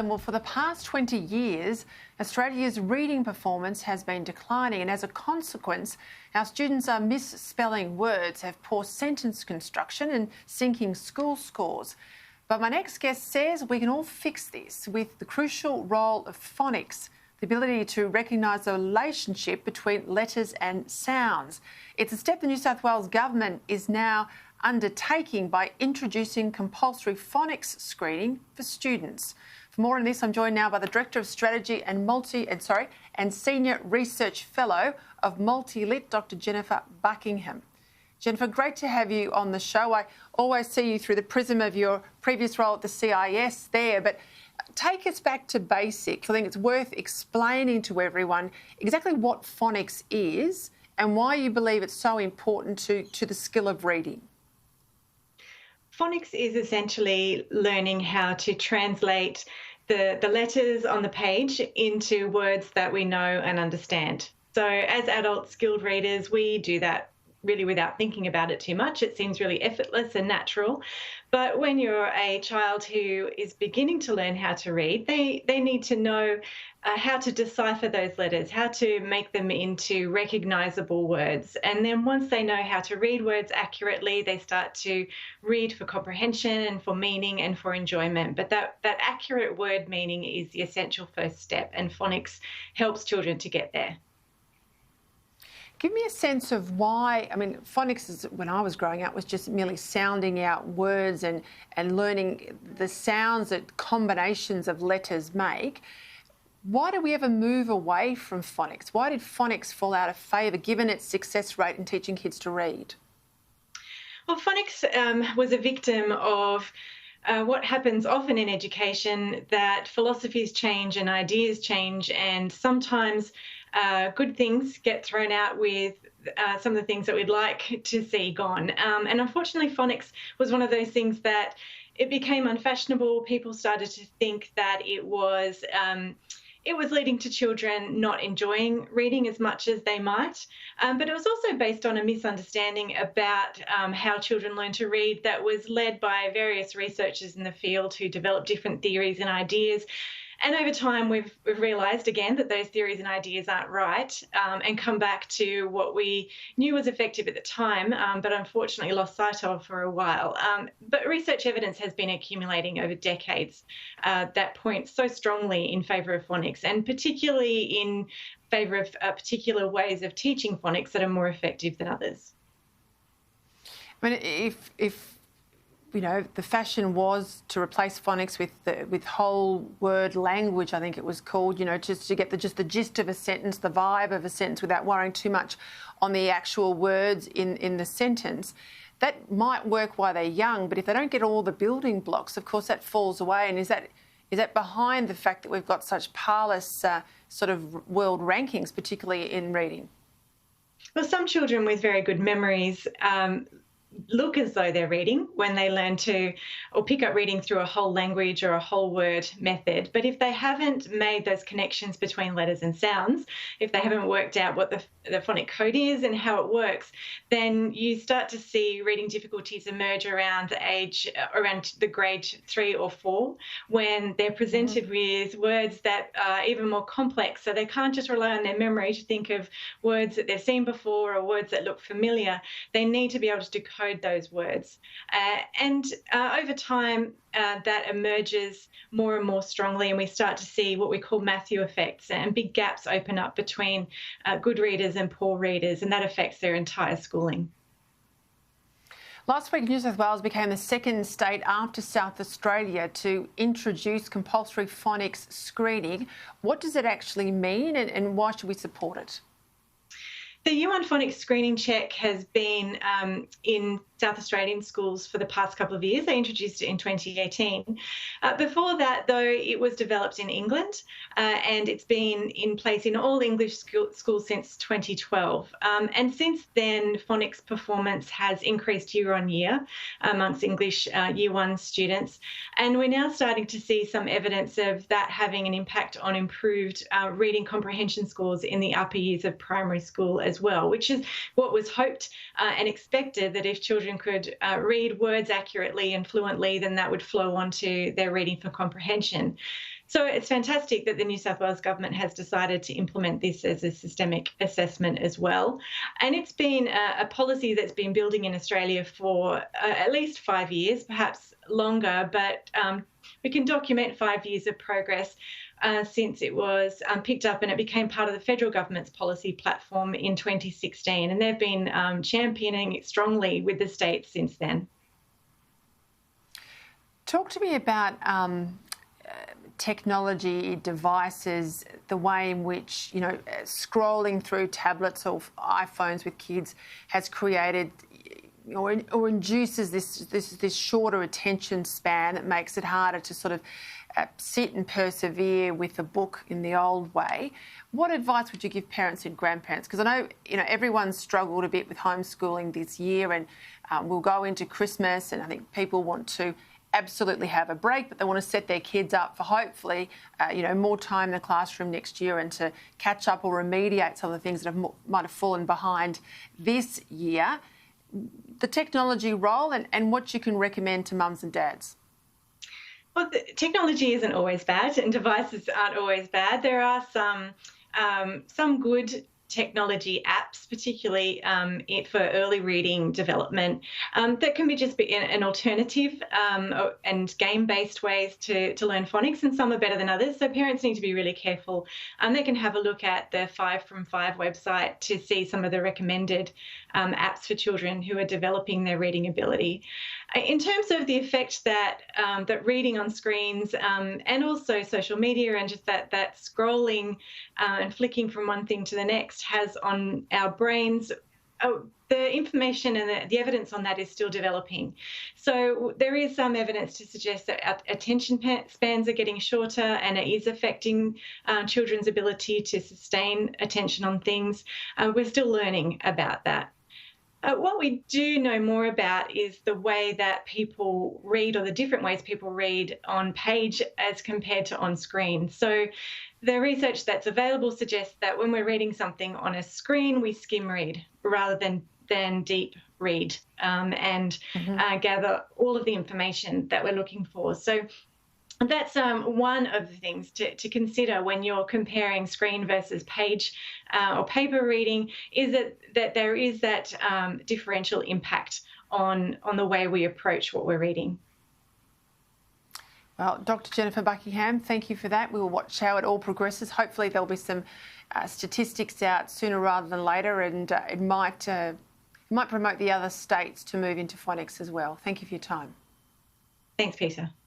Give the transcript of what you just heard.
Well, for the past 20 years, Australia's reading performance has been declining, and as a consequence, our students are misspelling words, have poor sentence construction and sinking school scores. But my next guest says we can all fix this with the crucial role of phonics, the ability to recognise the relationship between letters and sounds. It's a step the New South Wales government is now undertaking by introducing compulsory phonics screening for students. For more on this, I'm joined now by the Director of Strategy and Senior Research Fellow of Multilit, Dr. Jennifer Buckingham. Jennifer, great to have you on the show. I always see you through the prism of your previous role at the CIS there, but take us back to basics. I think it's worth explaining to everyone exactly what phonics is and why you believe it's so important to the skill of reading. Phonics is essentially learning how to translate the letters on the page into words that we know and understand. So as adult skilled readers, we do that really without thinking about it too much. It seems really effortless and natural. But when you're a child who is beginning to learn how to read, they need to know how to decipher those letters, how to make them into recognisable words. And then once they know how to read words accurately, they start to read for comprehension and for meaning and for enjoyment. But that accurate word meaning is the essential first step, and phonics helps children to get there. Give me a sense of why. I mean, phonics, when I was growing up, was just merely sounding out words and learning the sounds that combinations of letters make. Why did we ever move away from phonics? Why did phonics fall out of favour, given its success rate in teaching kids to read? Well, phonics was a victim of what happens often in education, that philosophies change and ideas change, and sometimes good things get thrown out with some of the things that we'd like to see gone. And unfortunately, phonics was one of those things that it became unfashionable. People started to think that it was leading to children not enjoying reading as much as they might. But it was also based on a misunderstanding about how children learn to read that was led by various researchers in the field who developed different theories and ideas. And over time, we've realised again that those theories and ideas aren't right, and come back to what we knew was effective at the time, but unfortunately lost sight of for a while. But research evidence has been accumulating over decades that points so strongly in favour of phonics, and particularly in favour of particular ways of teaching phonics that are more effective than others. I mean, if you know, the fashion was to replace phonics with whole word language, I think it was called, you know, just to get the gist of a sentence, the vibe of a sentence without worrying too much on the actual words in the sentence. That might work while they're young, but if they don't get all the building blocks, of course, that falls away. And is that behind the fact that we've got such parlous sort of world rankings, particularly in reading? Well, some children with very good memories look as though they're reading when they learn to or pick up reading through a whole language or a whole word method. But if they haven't made those connections between letters and sounds, if they haven't worked out what the phonic code is and how it works, then you start to see reading difficulties emerge around the grade 3 or 4, when they're presented with words that are even more complex. So they can't just rely on their memory to think of words that they've seen before or words that look familiar. They need to be able to decode those words. And over time, that emerges more and more strongly, and we start to see what we call Matthew effects, and big gaps open up between good readers and poor readers, and that affects their entire schooling. Last week, New South Wales became the second state after South Australia to introduce compulsory phonics screening. What does it actually mean, and why should we support it? The Year 1 phonics screening check has been in South Australian schools for the past couple of years. They introduced it in 2018. Before that, though, it was developed in England, and it's been in place in all English schools since 2012. And since then, phonics performance has increased year on year amongst English Year 1 students. And we're now starting to see some evidence of that having an impact on improved reading comprehension scores in the upper years of primary school as well, which is what was hoped and expected, that if children could read words accurately and fluently, then that would flow onto their reading for comprehension. So it's fantastic that the New South Wales government has decided to implement this as a systemic assessment as well. And it's been a policy that's been building in Australia for at least 5 years, perhaps longer, but we can document 5 years of progress since it was picked up and it became part of the federal government's policy platform in 2016. And they've been championing it strongly with the states since then. Talk to me about technology, devices, the way in which, scrolling through tablets or iPhones with kids has created or induces this shorter attention span that makes it harder to sort of sit and persevere with a book in the old way. What advice would you give parents and grandparents? Because I know, everyone's struggled a bit with homeschooling this year, and we'll go into Christmas, and I think people want to absolutely have a break, but they want to set their kids up for hopefully, more time in the classroom next year and to catch up or remediate some of the things that might have fallen behind this year. The technology role and what you can recommend to mums and dads. Well, technology isn't always bad, and devices aren't always bad. There are some good technology apps, particularly for early reading development, that can just be an alternative and game-based ways to learn phonics, and some are better than others. So parents need to be really careful. They can have a look at the 5 from 5 website to see some of the recommended apps for children who are developing their reading ability. In terms of the effect that reading on screens and also social media and just that scrolling and flicking from one thing to the next has on our brains, the information and the evidence on that is still developing. So there is some evidence to suggest that our attention spans are getting shorter, and it is affecting children's ability to sustain attention on things. We're still learning about that. What we do know more about is the way that people read, or the different ways people read on page as compared to on screen. So the research that's available suggests that when we're reading something on a screen, we skim read rather than deep read and gather all of the information that we're looking for. So that's one of the things to consider when you're comparing screen versus page or paper reading, is that there is that differential impact on the way we approach what we're reading. Well, Dr. Jennifer Buckingham, thank you for that. We will watch how it all progresses. Hopefully there'll be some statistics out sooner rather than later, and it might promote the other states to move into phonics as well. Thank you for your time. Thanks, Peter.